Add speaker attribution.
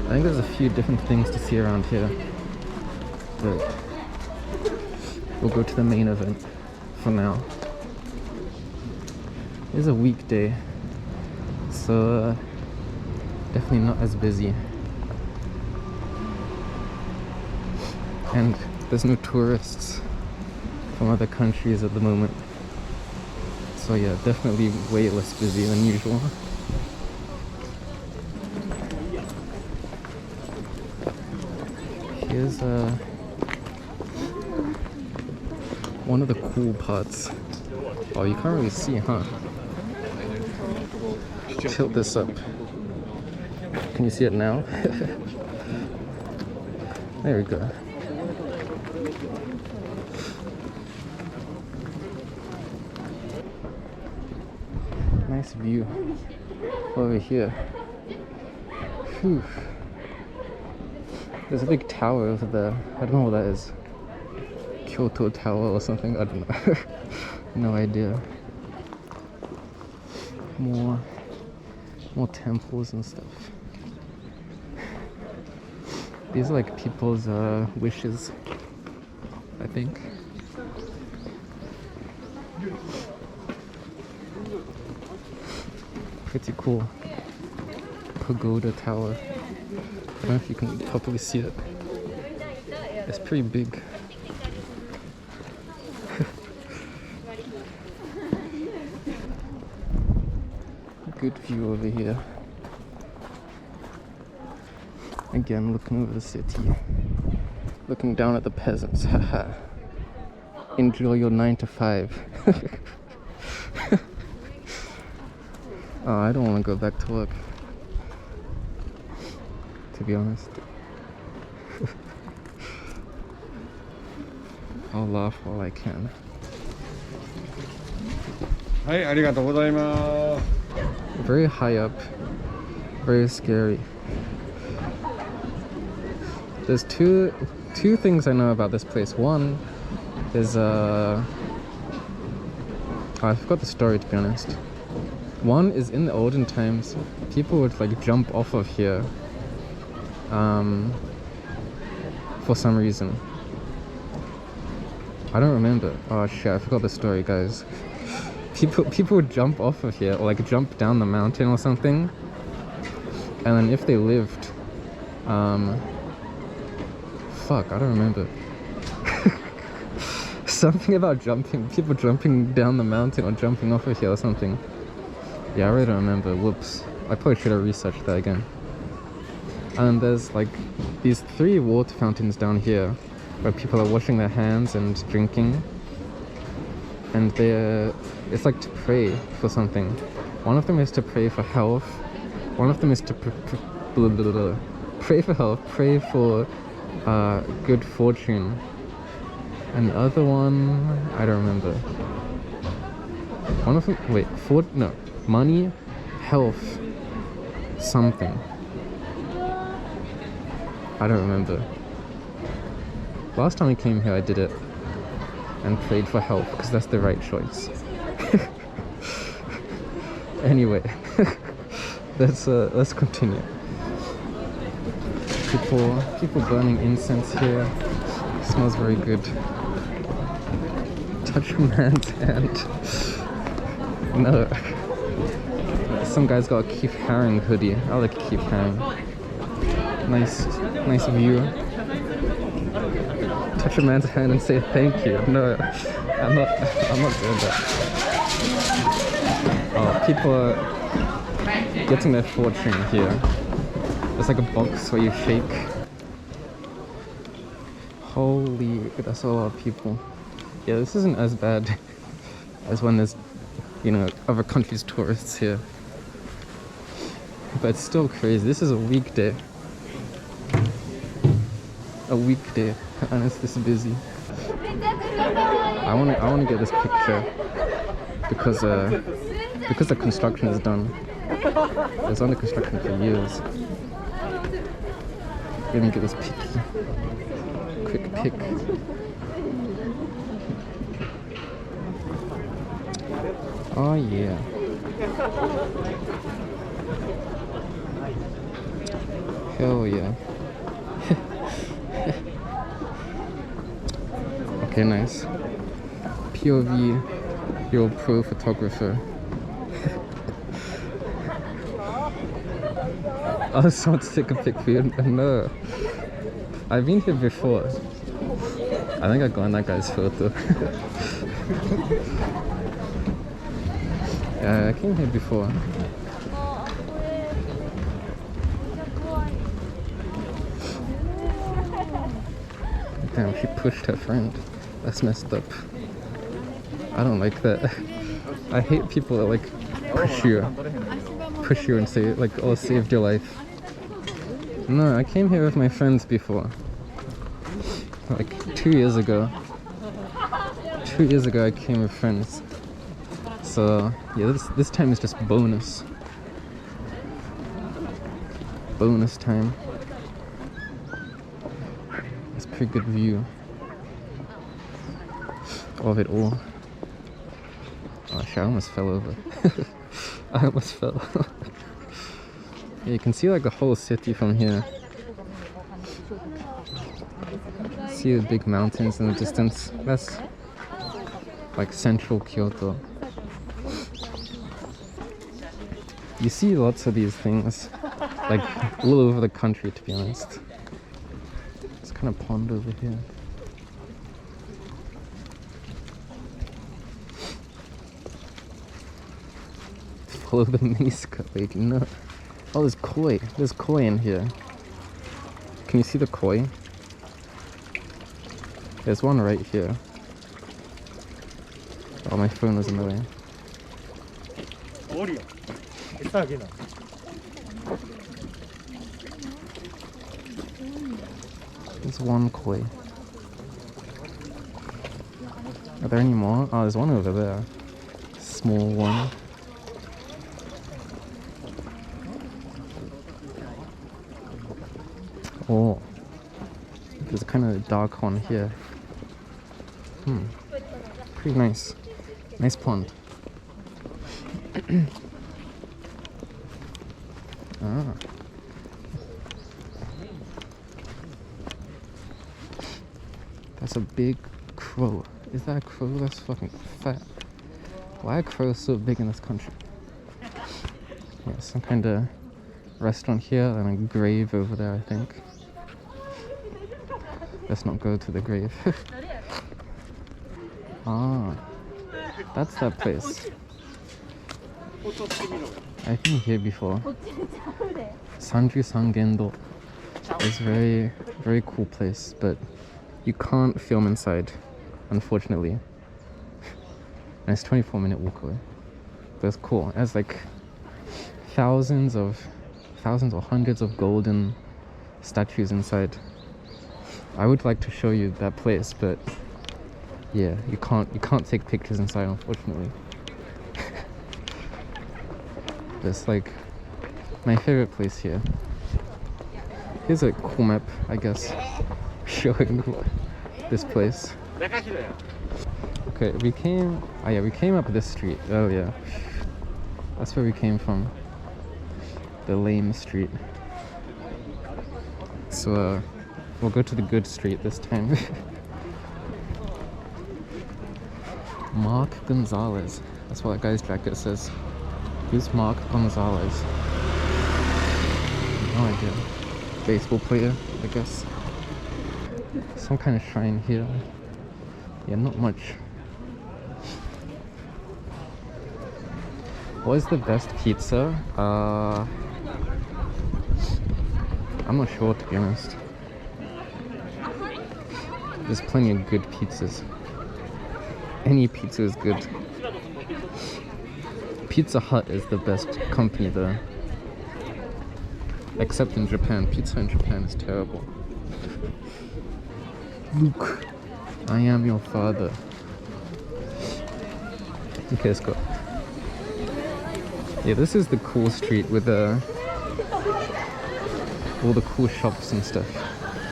Speaker 1: I think there's a few different things to see around here, but we'll go to the main event for now. It's a weekday, so definitely not as busy, and there's no tourists from other countries at the moment, so yeah, definitely way less busy than usual. Here's one of the cool parts. Oh, you can't really see, huh? Tilt this up. Can you see it now? There we go. Nice view over here. Whew. There's a big tower over there. I don't know what that is. Kyoto Tower or something. I don't know. No idea. More temples and stuff. These are like people's wishes, I think. Pretty cool. Pagoda tower. I don't know if you can probably see it. It's pretty big. Good view over here. Again, looking over the city. Looking down at the peasants. Haha. Enjoy your 9 to 5. Oh, I don't want to go back to work, to be honest. I'll laugh while I can.
Speaker 2: Hi, arigatou gozaimasu.
Speaker 1: Very high up, very scary. There's two things I know about this place. One is I forgot the story, to be honest. One is in the olden times, people would like jump off of here for some reason. I don't remember. Oh shit, I forgot the story, guys. People would jump off of here, or like jump down the mountain or something, and then if they lived, fuck, I don't remember. Something about people jumping down the mountain or jumping off of here or something. Yeah, I really don't remember. Whoops. I probably should have researched that again. And there's like these 3 water fountains down here where people are washing their hands and drinking. And it's like to pray for something. One of them is to pray for health. One of them is to pray for health, pray for good fortune. And the other one, I don't remember. One of them, wait, money, health, something. I don't remember. Last time I came here, I did it and prayed for health because that's the right choice. Anyway, let's continue. People burning incense here. It smells very good. Touch a man's hand. No. Some guy's got a Keith Haring hoodie. I like Keith Haring. Nice view. Touch a man's hand and say thank you. No, I'm not doing that. Oh, people are getting their fortune here. There's like a box where you shake. Holy, that's a lot of people. Yeah, this isn't as bad as when there's, other countries' tourists here. But it's still crazy. This is a weekday. And it's this busy. I want to get this picture because the construction is done. It was under construction for years. Let me get this quick pic. Oh yeah. Hell yeah. Okay, nice. POV, you're a pro photographer. I just want to take a pic for you. No. I've been here before. I think I got on that guy's photo. Yeah, I came here before. Damn, she pushed her friend. That's messed up. I don't like that. I hate people that like push you and say like, oh, saved your life. No, I came here with my friends before. Like 2 years ago. 2 years ago I came with friends. So yeah, this time is just bonus. Bonus time. It's a pretty good view of it all. Oh shit, I almost fell over. I almost fell. Yeah, you can see like the whole city from here. See the big mountains in the distance. That's like central Kyoto. You see lots of these things like all over the country, to be honest. It's kind of pond over here. Follow the mini skirt lady. No. Oh, there's koi. There's koi in here. Can you see the koi? There's one right here. Oh, my phone was in the way. There's one koi. Are there any more? Oh, there's one over there. Small one. Oh, there's a kind of dark one here. Pretty nice. Nice pond. Ah. That's a big crow. Is that a crow? That's fucking fat. Why are crows so big in this country? Yeah, some kind of restaurant here and a grave over there, I think. Let's not go to the grave. Ah, that's that place. I've been here before. Sanju Sangendo. It's a very, very cool place, but you can't film inside, unfortunately. And it's 24-minute walk away. But it's cool. It has like thousands or hundreds of golden statues inside. I would like to show you that place, but yeah, you can't take pictures inside, unfortunately. It's like my favorite place here. Here's a cool map, I guess, showing this place. Okay, we came up this street. Oh yeah, that's where we came from. The lame street. So we'll go to the good street this time. Mark Gonzalez. That's what that guy's jacket says. Who's Mark Gonzalez? No idea. Baseball player, I guess. Some kind of shrine here. Yeah, not much. What is the best pizza? I'm not sure, to be honest. There's plenty of good pizzas. Any pizza is good. Pizza Hut is the best company there. Except in Japan. Pizza in Japan is terrible. Luke, I am your father. Okay, let's go. Yeah, this is the cool street with all the cool shops and stuff.